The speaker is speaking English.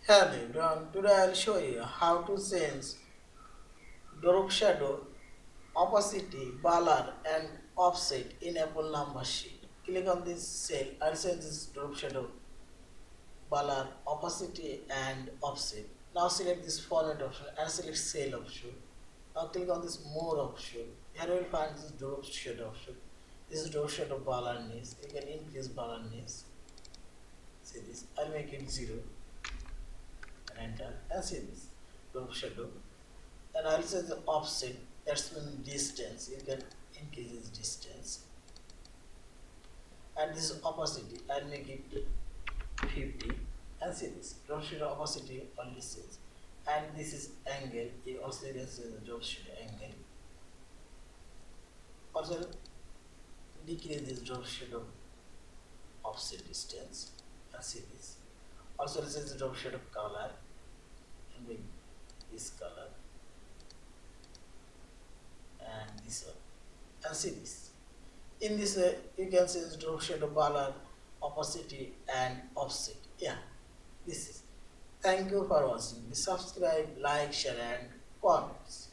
Hello everyone, today I will show you how to change drop shadow, opacity, blur and offset in a full number sheet. Click on this cell, I will change this drop shadow, blur, opacity and offset. Now select this format option and select cell option. Now click on this more option. Here you will find this drop shadow option. This is drop shadow blurriness. You can increase blurriness. See this, I will make it 0 and enter and see this drop shadow. And also the offset, that's mean distance, you can increase this distance. And this is opacity, I'll make it 50 and see this drop shadow opacity only 6. And this is angle, you also can see the drop shadow angle. Also decrease this drop shadow offset distance and see this. Also this is the drop shadow color and make this color and this one and see this. In this way you can see the drop shadow, blur, opacity and offset. Yeah, this is. Thank you for watching. Please subscribe, like, share and comments.